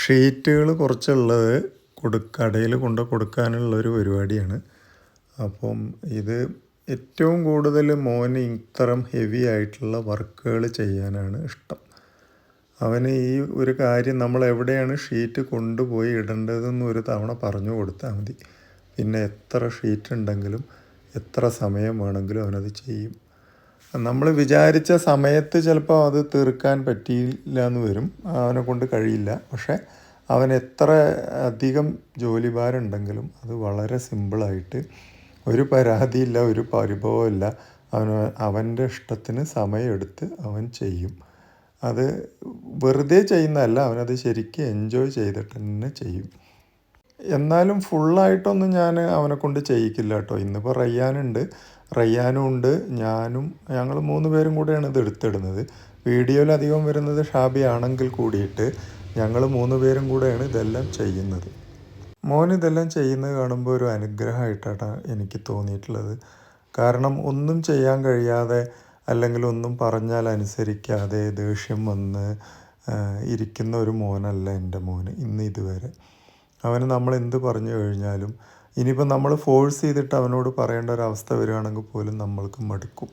ഷീറ്റുകൾ കുറച്ചുള്ളത് കടയിൽ കൊണ്ട് കൊടുക്കാനുള്ളൊരു പരിപാടിയാണ്. അപ്പം ഇത് ഏറ്റവും കൂടുതൽ മോന് ഇത്തരം ഹെവി ആയിട്ടുള്ള വർക്കുകൾ ചെയ്യാനാണ് ഇഷ്ടം. അവന് ഈ ഒരു കാര്യം നമ്മൾ എവിടെയാണ് ഷീറ്റ് കൊണ്ടുപോയി ഇടേണ്ടതെന്ന് ഒരു തവണ പറഞ്ഞു കൊടുത്താൽ മതി. പിന്നെ എത്ര ഷീറ്റ് ഉണ്ടെങ്കിലും എത്ര സമയം വേണമെങ്കിലും അവനത് ചെയ്യും. നമ്മൾ വിചാരിച്ച സമയത്ത് ചിലപ്പോൾ അത് തീർക്കാൻ പറ്റിയില്ല എന്ന് വരും, അവനെ കൊണ്ട് കഴിയില്ല. പക്ഷേ അവൻ എത്ര അധികം ജോലിഭാരം ഉണ്ടെങ്കിലും അത് വളരെ സിമ്പിളായിട്ട്, ഒരു പരാതിയില്ല, ഒരു പരിഭവമില്ല, അവൻ്റെ ഇഷ്ടത്തിന് സമയമെടുത്ത് അവൻ ചെയ്യും. അത് വെറുതെ ചെയ്യുന്നതല്ല, അവനത് ശരിക്കും എൻജോയ് ചെയ്തിട്ട് തന്നെ ചെയ്യും. എന്നാലും ഫുള്ളായിട്ടൊന്നും ഞാൻ അവനെ കൊണ്ട് ചെയ്യിക്കില്ല കേട്ടോ. ഇന്നിപ്പോൾ റയ്യാനും ഉണ്ട്, ഞങ്ങൾ 3 പേരും കൂടെയാണ് ഇത് എടുത്തിടുന്നത്. വീഡിയോയിൽ അധികം വരുന്നത് ഷാബി ആണെങ്കിൽ കൂടിയിട്ട് ഞങ്ങൾ 3 പേരും കൂടെയാണ് ഇതെല്ലാം ചെയ്യുന്നത്. ഇതെല്ലാം ചെയ്യുന്നത് കാണുമ്പോൾ ഒരു അനുഗ്രഹമായിട്ടാണ് എനിക്ക് തോന്നിയിട്ടുള്ളത്. കാരണം ഒന്നും ചെയ്യാൻ കഴിയാതെ, അല്ലെങ്കിൽ ഒന്നും പറഞ്ഞാൽ അനുസരിക്കാതെ ദേഷ്യം വന്ന് ഇരിക്കുന്ന ഒരു മോനല്ല എൻ്റെ മോന് ഇന്ന് ഇതുവരെ. അവന് നമ്മൾ എന്ത് പറഞ്ഞു കഴിഞ്ഞാലും, ഇനിയിപ്പോൾ നമ്മൾ ഫോഴ്സ് ചെയ്തിട്ട് അവനോട് പറയേണ്ട ഒരവസ്ഥ വരികയാണെങ്കിൽ പോലും നമ്മൾക്ക് മടുക്കും.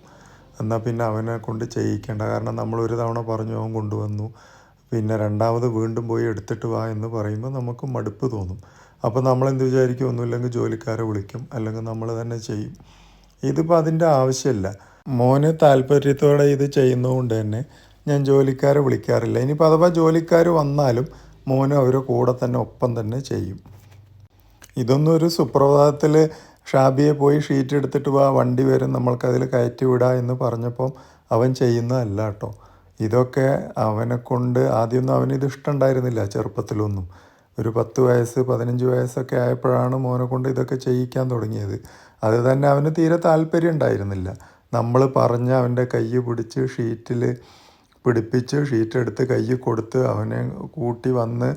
എന്നാൽ പിന്നെ അവനെ കൊണ്ട് ചെയ്യിക്കേണ്ട. കാരണം നമ്മൾ ഒരു തവണ പറഞ്ഞു, അവൻ കൊണ്ടുവന്നു, പിന്നെ രണ്ടാമത് വീണ്ടും പോയി എടുത്തിട്ട് വാ എന്ന് പറയുമ്പോൾ നമുക്ക് മടുപ്പ് തോന്നും. അപ്പോൾ നമ്മളെന്ത് വിചാരിക്കും, ഒന്നുമില്ലെങ്കിൽ ജോലിക്കാരെ വിളിക്കും, അല്ലെങ്കിൽ നമ്മൾ തന്നെ ചെയ്യും. ഇതിപ്പോൾ അതിൻ്റെ ആവശ്യമില്ല. മോന് താല്പര്യത്തോടെ ഇത് ചെയ്യുന്നതുകൊണ്ട് തന്നെ ഞാൻ ജോലിക്കാരെ വിളിക്കാറില്ല. ഇനിയിപ്പോൾ അഥവാ ജോലിക്കാർ വന്നാലും മോന് അവരുടെ കൂടെ തന്നെ ഒപ്പം തന്നെ ചെയ്യും. ഇതൊന്നും ഒരു സുപ്രഭാതത്തിൽ ഷാബിയെ പോയി ഷീറ്റ് എടുത്തിട്ട് വാ, വണ്ടി വരും, നമ്മൾക്കതിൽ കയറ്റി വിടാം എന്ന് പറഞ്ഞപ്പോൾ അവൻ ചെയ്യുന്നതല്ല കേട്ടോ. ഇതൊക്കെ അവനെ കൊണ്ട് ആദ്യമൊന്നും അവനിത് ഇഷ്ടമുണ്ടായിരുന്നില്ല. ചെറുപ്പത്തിലൊന്നും ഒരു 10 വയസ്സ് 15 വയസ്സൊക്കെ ആയപ്പോഴാണ് മോനെ കൊണ്ട് ഇതൊക്കെ ചെയ്യിക്കാൻ തുടങ്ങിയത്. അത് തന്നെ അവന് തീരെ താല്പര്യം ഉണ്ടായിരുന്നില്ല. നമ്മൾ പറഞ്ഞ് അവൻ്റെ കൈ പിടിച്ച് ഷീറ്റിൽ പിടിപ്പിച്ച് ഷീറ്റ് എടുത്ത് കൈ കൊടുത്ത് അവനെ കൂട്ടി വന്ന്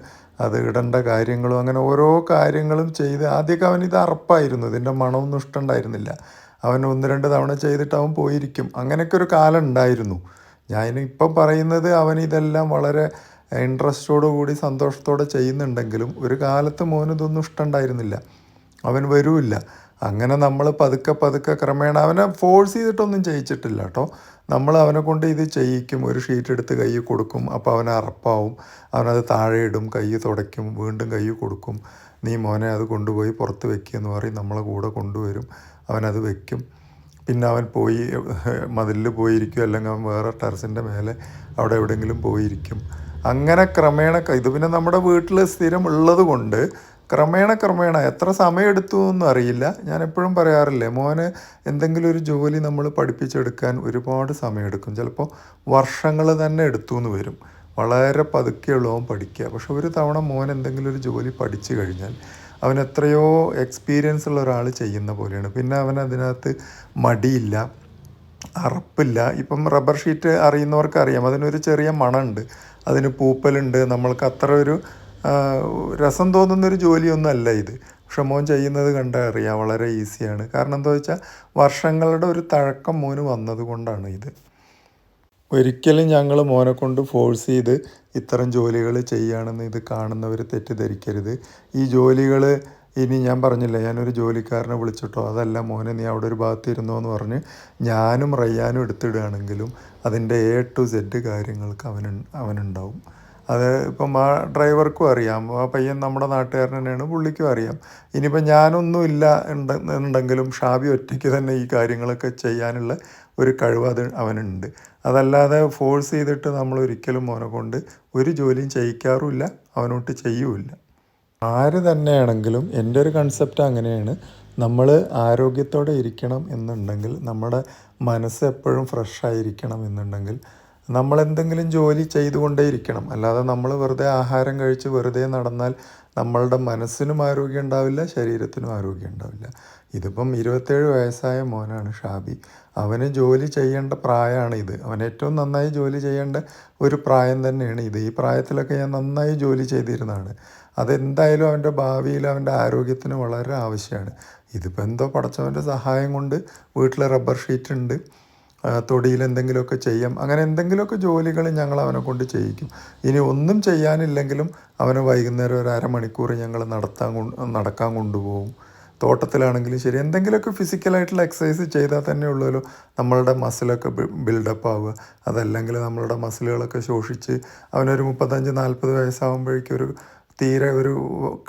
അത് ഇടേണ്ട കാര്യങ്ങളും അങ്ങനെ ഓരോ കാര്യങ്ങളും ചെയ്ത് ആദ്യമൊക്കെ അവനിത് അറപ്പായിരുന്നു. ഇതിൻ്റെ മണമൊന്നും ഇഷ്ടമുണ്ടായിരുന്നില്ല. അവൻ 1-2 തവണ ചെയ്തിട്ട് അവൻ പോയിരിക്കും. അങ്ങനെയൊക്കെ ഒരു കാലം ഉണ്ടായിരുന്നു. ഞാനിപ്പം പറയുന്നത് അവനിതെല്ലാം വളരെ ഇൻട്രസ്റ്റോടു കൂടി സന്തോഷത്തോടെ ചെയ്യുന്നുണ്ടെങ്കിലും ഒരു കാലത്ത് മോനിതൊന്നും ഇഷ്ടമുണ്ടായിരുന്നില്ല. അവൻ വരില്ല. അങ്ങനെ നമ്മൾ പതുക്കെ ക്രമേണ അവനെ ഫോഴ്സ് ചെയ്തിട്ടൊന്നും ചെയ്യിച്ചിട്ടില്ല കേട്ടോ. നമ്മൾ അവനെ കൊണ്ട് ഇത് ചെയ്യിക്കും. ഒരു ഷീറ്റ് എടുത്ത് കൈ കൊടുക്കും, അപ്പോൾ അവൻ അറപ്പാവും. അവനത് താഴെ ഇടും, കൈ തുടയ്ക്കും, വീണ്ടും കൈ കൊടുക്കും. നീ മോനെ അത് കൊണ്ടുപോയി പുറത്ത് വെക്കുകയെന്ന് പറയും. നമ്മളെ കൂടെ കൊണ്ടുവരും, അവനത് വെക്കും. പിന്നെ അവൻ പോയി മതിലിൽ പോയിരിക്കും, അല്ലെങ്കിൽ അവൻ വേറെ ടെറസിൻ്റെ മേലെ അവിടെ എവിടെയെങ്കിലും പോയിരിക്കും. അങ്ങനെ ക്രമേണ ഇത് പിന്നെ നമ്മുടെ വീട്ടിൽ സ്ഥിരം ഉള്ളത് കൊണ്ട് ക്രമേണ എത്ര സമയമെടുത്തു എന്നൊന്നും അറിയില്ല. ഞാൻ എപ്പോഴും പറയാറില്ലേ, മോന് എന്തെങ്കിലും ഒരു ജോലി നമ്മൾ പഠിപ്പിച്ചെടുക്കാൻ ഒരുപാട് സമയമെടുക്കും. ചിലപ്പോൾ വർഷങ്ങൾ തന്നെ എടുത്തു എന്ന് വരും. വളരെ പതുക്കെയുള്ളൂ അവൻ പഠിക്കുക. പക്ഷെ ഒരു തവണ മോൻ എന്തെങ്കിലും ഒരു ജോലി പഠിച്ചു കഴിഞ്ഞാൽ അവൻ എത്രയോ എക്സ്പീരിയൻസ് ഉള്ള ഒരാൾ ചെയ്യുന്ന പോലെയാണ്. പിന്നെ അവൻ അതിനകത്ത് മടിയില്ല, അറപ്പില്ല. ഇപ്പം റബ്ബർ ഷീറ്റ് അറിയുന്നവർക്ക് അറിയാം, അതിനൊരു ചെറിയ മണമുണ്ട്, അതിന് പൂപ്പലുണ്ട്. നമ്മൾക്ക് അത്ര ഒരു രസം തോന്നുന്നൊരു ജോലിയൊന്നും അല്ല ഇത്. പക്ഷെ മോൻ ചെയ്യുന്നത് കണ്ടാൽ അറിയാം, വളരെ ഈസിയാണ്. കാരണം എന്താ വെച്ചാൽ വർഷങ്ങളുടെ ഒരു തഴക്കം മോന് വന്നത് കൊണ്ടാണ് ഇത്. ഒരിക്കലും ഞങ്ങൾ മോനെ കൊണ്ട് ഫോഴ്സ് ചെയ്ത് ഇത്തരം ജോലികൾ ചെയ്യുകയാണെന്ന് ഇത് കാണുന്നവർ തെറ്റിദ്ധരിക്കരുത്. ഈ ജോലികൾ ഇനി ഞാൻ പറഞ്ഞില്ല, ഞാനൊരു ജോലിക്കാരനെ വിളിച്ചിട്ടോ അതല്ല, മോനെ നീ അവിടെ ഒരു ഭാഗത്ത് ഇരുന്നോ എന്ന് പറഞ്ഞ് ഞാനും റയ്യാനും എടുത്തിടുകയാണെങ്കിലും അതിൻ്റെ A to Z കാര്യങ്ങൾക്ക് അവനുണ്ടാവും. അത് ഇപ്പം ആ ഡ്രൈവർക്കും അറിയാം, ആ പയ്യൻ നമ്മുടെ നാട്ടുകാരൻ തന്നെയാണ്, പുള്ളിക്കും അറിയാം. ഇനിയിപ്പോൾ ഞാനൊന്നുമില്ല ഉണ്ടെങ്കിലും ഷാബി ഒറ്റയ്ക്ക് തന്നെ ഈ കാര്യങ്ങളൊക്കെ ചെയ്യാനുള്ള ഒരു കഴിവ് അവനുണ്ട്. അതല്ലാതെ ഫോഴ്സ് ചെയ്തിട്ട് നമ്മൾ ഒരിക്കലും മോനെ കൊണ്ട് ഒരു ജോലിയും ചെയ്യിക്കാറുമില്ല, അവനോട്ട് ചെയ്യുമില്ല. ആര് തന്നെയാണെങ്കിലും എൻ്റെ ഒരു കൺസെപ്റ്റ് അങ്ങനെയാണ്. നമ്മൾ ആരോഗ്യത്തോടെ ഇരിക്കണം എന്നുണ്ടെങ്കിൽ, നമ്മുടെ മനസ്സ് എപ്പോഴും ഫ്രഷായിരിക്കണം എന്നുണ്ടെങ്കിൽ നമ്മളെന്തെങ്കിലും ജോലി ചെയ്തുകൊണ്ടേ ഇരിക്കണം. അല്ലാതെ നമ്മൾ വെറുതെ ആഹാരം കഴിച്ച് വെറുതെ നടന്നാൽ നമ്മളുടെ മനസ്സിനും ആരോഗ്യം ഉണ്ടാവില്ല, ശരീരത്തിനും ആരോഗ്യം ഉണ്ടാവില്ല. ഇതിപ്പം 27 വയസ്സായ മോനാണ് ഷാബി. അവന് ജോലി ചെയ്യേണ്ട പ്രായമാണ് ഇത്. അവൻ ഏറ്റവും നന്നായി ജോലി ചെയ്യേണ്ട ഒരു പ്രായം തന്നെയാണ് ഇത്. ഈ പ്രായത്തിലൊക്കെ ഞാൻ നന്നായി ജോലി ചെയ്തിരുന്നതാണ്. അതെന്തായാലും അവൻ്റെ ഭാവിയിൽ അവൻ്റെ ആരോഗ്യത്തിന് വളരെ ആവശ്യമാണ്. ഇതിപ്പോൾ എന്തോ പടച്ചവൻ്റെ സഹായം കൊണ്ട് വീട്ടിൽ റബ്ബർ ഷീറ്റ് ഉണ്ട്. തൊടിയിൽ എന്തെങ്കിലുമൊക്കെ ചെയ്യാം. അങ്ങനെ എന്തെങ്കിലുമൊക്കെ ജോലികൾ ഞങ്ങൾ അവനെ കൊണ്ട് ചെയ്യിക്കും. ഇനി ഒന്നും ചെയ്യാനില്ലെങ്കിലും അവനെ വൈകുന്നേരം ഒരു അരമണിക്കൂർ ഞങ്ങൾ നടക്കാൻ കൊണ്ടുപോകും. തോട്ടത്തിലാണെങ്കിലും ശരി, എന്തെങ്കിലുമൊക്കെ ഫിസിക്കലായിട്ടുള്ള എക്സസൈസ് ചെയ്താൽ തന്നെ ഉള്ളല്ലോ നമ്മളുടെ മസിലൊക്കെ ബിൽഡപ്പ് ആവുക. അതല്ലെങ്കിൽ നമ്മളുടെ മസിലുകളൊക്കെ ശോഷിച്ച് അവനൊരു 35-40 വയസ്സാകുമ്പോഴേക്കും തീരെ ഒരു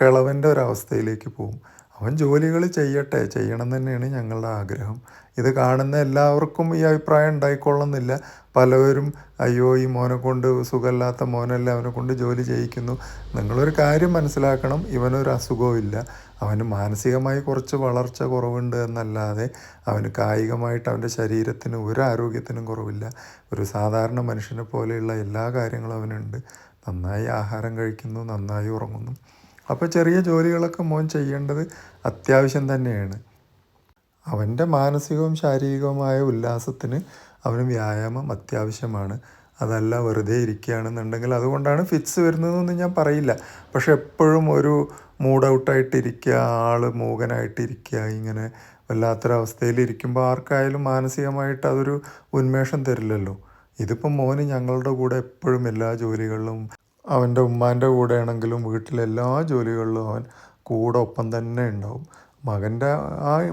കിളവൻ്റെ ഒരവസ്ഥയിലേക്ക് പോകും. അവൻ ജോലികൾ ചെയ്യണം തന്നെയാണ് ഞങ്ങളുടെ ആഗ്രഹം. ഇത് കാണുന്ന എല്ലാവർക്കും ഈ അഭിപ്രായം ഉണ്ടായിക്കൊള്ളുന്നില്ല. പലവരും അയ്യോ ഈ മോനെ കൊണ്ട് സുഖമില്ലാത്ത മോനല്ലേ, അവനെ കൊണ്ട് ജോലി ചെയ്യിക്കുന്നു. നിങ്ങളൊരു കാര്യം മനസ്സിലാക്കണം, ഇവനൊരു അസുഖവും ഇല്ല. അവന് മാനസികമായി കുറച്ച് വളർച്ച കുറവുണ്ട് എന്നല്ലാതെ അവന് കായികമായിട്ട് അവൻ്റെ ശരീരത്തിന് ഒരു ആരോഗ്യത്തിനും കുറവില്ല. ഒരു സാധാരണ മനുഷ്യനെ പോലെയുള്ള എല്ലാ കാര്യങ്ങളും അവനുണ്ട്. നന്നായി ആഹാരം കഴിക്കുന്നു, നന്നായി ഉറങ്ങുന്നു. അപ്പോൾ ചെറിയ ജോലികളൊക്കെ മോൻ ചെയ്യേണ്ടത് അത്യാവശ്യം തന്നെയാണ്. അവൻ്റെ മാനസികവും ശാരീരികവുമായ ഉല്ലാസത്തിന് അവന് വ്യായാമം അത്യാവശ്യമാണ്. അതല്ല വെറുതെ ഇരിക്കുകയാണെന്നുണ്ടെങ്കിൽ, അതുകൊണ്ടാണ് ഫിറ്റ്സ് വരുന്നതെന്നൊന്നും ഞാൻ പറയില്ല. പക്ഷെ എപ്പോഴും ഒരു മൂഡ് ഔട്ടായിട്ടിരിക്കുക, ആൾ മൂകനായിട്ടിരിക്കുക, ഇങ്ങനെ വല്ലാത്തൊരവസ്ഥയിലിരിക്കുമ്പോൾ ആർക്കായാലും മാനസികമായിട്ട് അതൊരു ഉന്മേഷം തരില്ലല്ലോ. ഇതിപ്പം മോന് ഞങ്ങളുടെ കൂടെ എപ്പോഴും എല്ലാ ജോലികളിലും, അവൻ്റെ ഉമ്മാൻ്റെ കൂടെ ആണെങ്കിലും വീട്ടിലെല്ലാ ജോലികളിലും അവൻ കൂടെ ഒപ്പം തന്നെ ഉണ്ടാവും.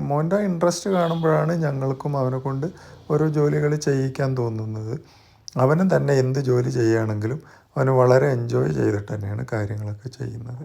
മോൻ്റെ ഇൻട്രസ്റ്റ് കാണുമ്പോഴാണ് ഞങ്ങൾക്കും അവനെ കൊണ്ട് ഓരോ ജോലികൾ ചെയ്യിക്കാൻ തോന്നുന്നത്. അവനും തന്നെ എന്ത് ജോലി ചെയ്യുകയാണെങ്കിലും അവന് വളരെ എൻജോയ് ചെയ്തിട്ട് തന്നെയാണ് കാര്യങ്ങളൊക്കെ ചെയ്യുന്നത്.